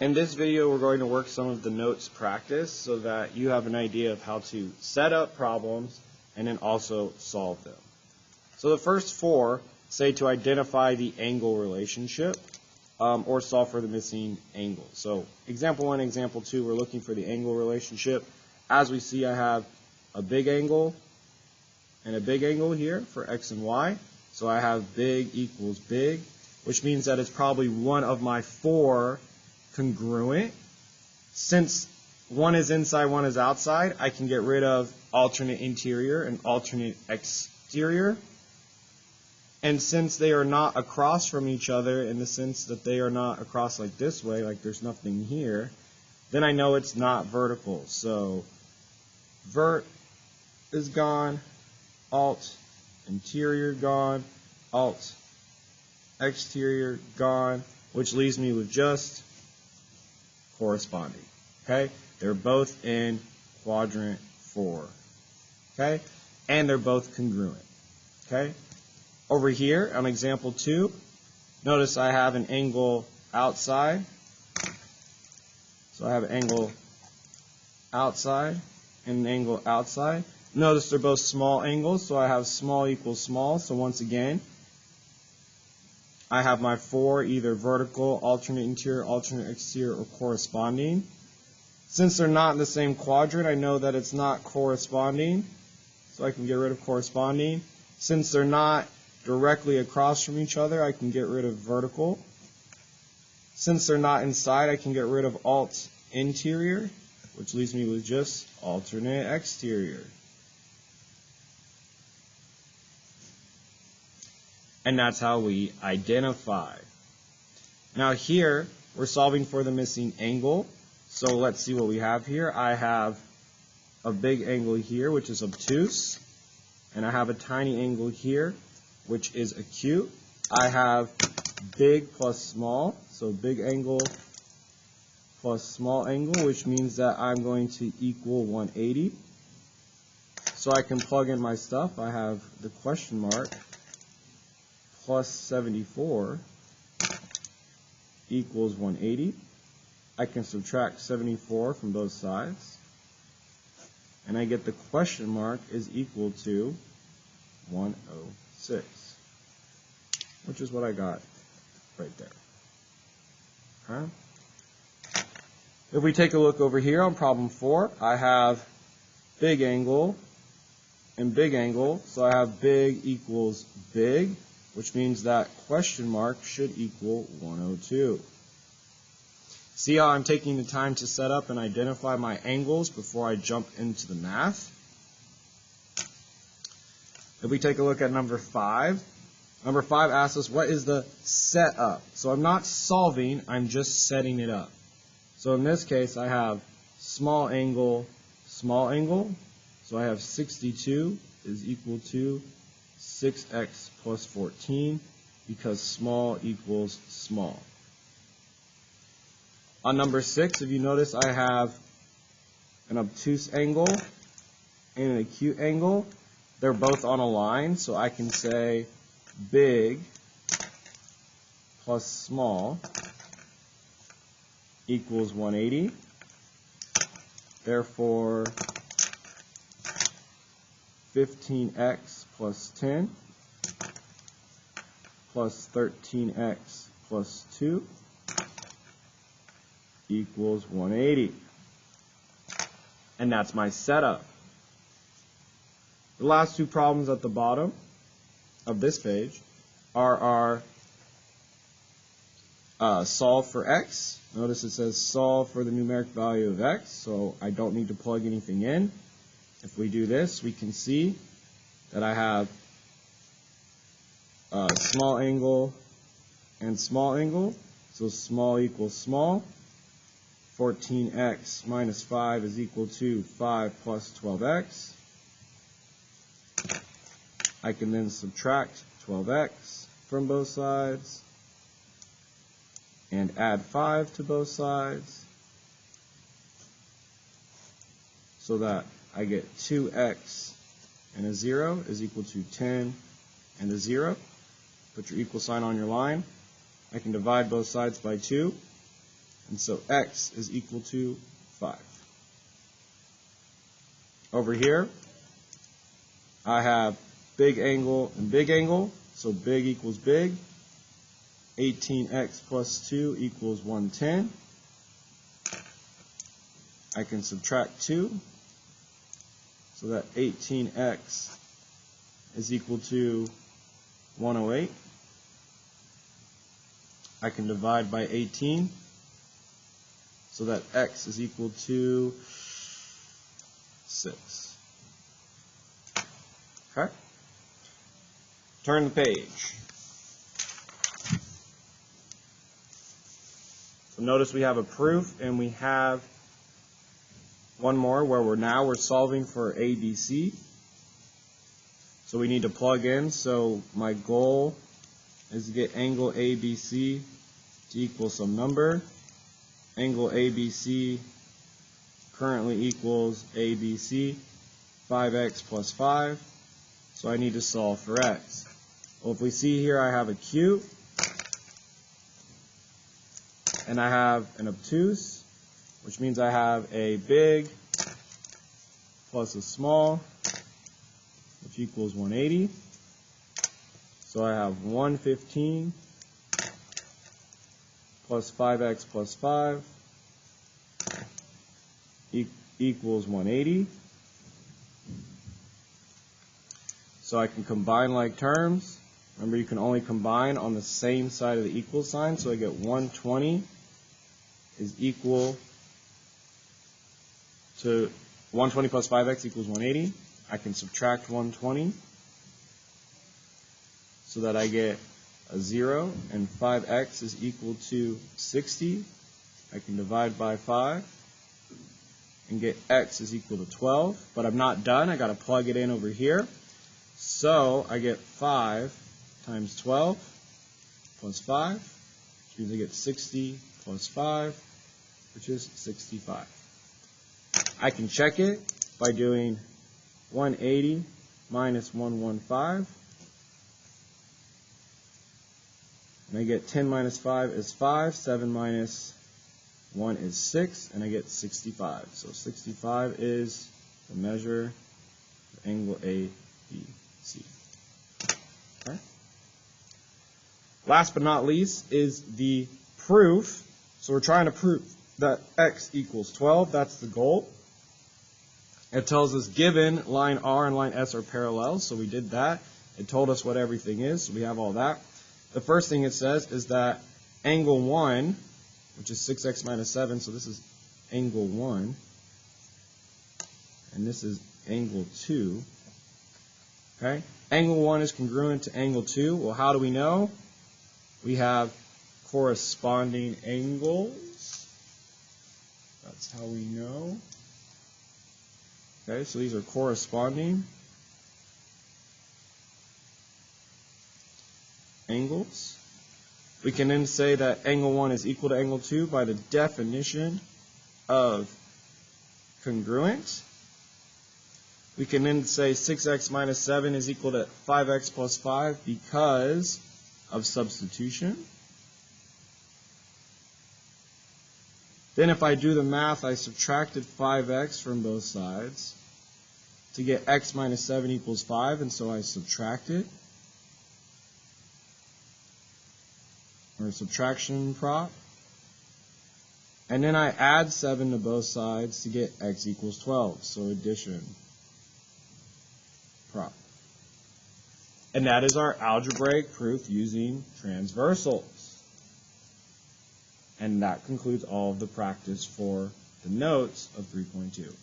In this video, we're going to work some of the notes practice so that you have an idea of how to set up problems and then also solve them. So the first four say to identify the angle relationship or solve for the missing angle. So example 1, example 2, we're looking for the angle relationship. As we see, I have a big angle and a big angle here for x and y. So I have big equals big, which means that it's probably one of my four congruent. Since one is inside, one is outside, I can get rid of alternate interior and alternate exterior. And since they are not across from each other in the sense that they are not across like this way, like there's nothing here, then I know it's not vertical. So vert is gone, alt interior gone, alt exterior gone, which leaves me with just corresponding. Okay? They're both in quadrant 4. Okay? And they're both congruent. Okay? Over here on example 2, notice I have an angle outside. So I have an angle outside and an angle outside. Notice they're both small angles, so I have small equals small. So once again, I have my four either vertical, alternate interior, alternate exterior, or corresponding. Since they're not in the same quadrant, I know that it's not corresponding, so I can get rid of corresponding. Since they're not directly across from each other, I can get rid of vertical. Since they're not inside, I can get rid of alt interior, which leaves me with just alternate exterior. And that's how we identify. Now here, we're solving for the missing angle. So let's see what we have here. I have a big angle here, which is obtuse. And I have a tiny angle here, which is acute. I have big plus small. So big angle plus small angle, which means that I'm going to equal 180. So I can plug in my stuff. I have the question mark plus 74 equals 180. I can subtract 74 from both sides. And I get the question mark is equal to 106, which is what I got right there. Okay. If we take a look over here on problem 4, I have big angle and big angle. So I have big equals big, which means that question mark should equal 102. See how I'm taking the time to set up and identify my angles before I jump into the math? If we take a look at number 5, number 5 asks us what is the setup. So I'm not solving, I'm just setting it up. So in this case, I have small angle, small angle. So I have 62 is equal to 6x plus 14 because small equals small. On number 6, if you notice, I have an obtuse angle and an acute angle. They're both on a line, so I can say big plus small equals 180. Therefore, 15x plus 10 plus 13x plus 2 equals 180. And that's my setup. The last two problems at the bottom of this page are our solve for x. Notice it says solve for the numeric value of x, so I don't need to plug anything in. If we do this, we can see that I have small angle and small angle. So small equals small. 14x minus 5 is equal to 5 plus 12x. I can then subtract 12x from both sides and add 5 to both sides so that I get 2x and a 0 is equal to 10 and a 0. Put your equal sign on your line. I can divide both sides by 2. and so x is equal to 5. Over here, I have big angle and big angle, so big equals big. 18x plus 2 equals 110. I can subtract 2, so that 18x is equal to 108. I can divide by 18, so that x is equal to 6. Okay? Turn the page. So notice we have a proof, and we have one more where we're solving for ABC. So we need to plug in. So my goal is to get angle ABC to equal some number. Angle ABC currently equals ABC, 5x plus 5. So I need to solve for x. Well, if we see here, I have a cube, and I have an obtuse, which means I have a big plus a small, which equals 180. So I have 115 plus 5x plus 5 equals 180. So I can combine like terms. Remember, you can only combine on the same side of the equal sign. So I get 120 is equal to 120 plus 5x equals 180. I can subtract 120 so that I get a 0, and 5x is equal to 60. I can divide by 5 and get x is equal to 12. But I'm not done. I got to plug it in over here. So I get 5 times 12 plus 5, which means I get 60 plus 5, which is 65. I can check it by doing 180 minus 115. And I get 10 minus 5 is 5, 7 minus 1 is 6, and I get 65. So 65 is the measure of angle ABC. Okay. Last but not least is the proof. So we're trying to prove that x equals 12. That's the goal. It tells us given line R and line S are parallel, so we did that. It told us what everything is, so we have all that. The first thing it says is that angle 1, which is 6x minus 7, so this is angle 1, and this is angle 2. Okay? Angle 1 is congruent to angle 2. Well, how do we know? We have corresponding angles. That's how we know. Okay, so these are corresponding angles. We can then say that angle 1 is equal to angle 2 by the definition of congruent. We can then say 6x minus 7 is equal to 5x plus 5 because of substitution. Then if I do the math, I subtracted 5x from both sides to get x minus 7 equals 5, and so I subtract it. Or subtraction prop. And then I add 7 to both sides to get x equals 12. So addition prop. And that is our algebraic proof using transversals. And that concludes all of the practice for the notes of 3.2.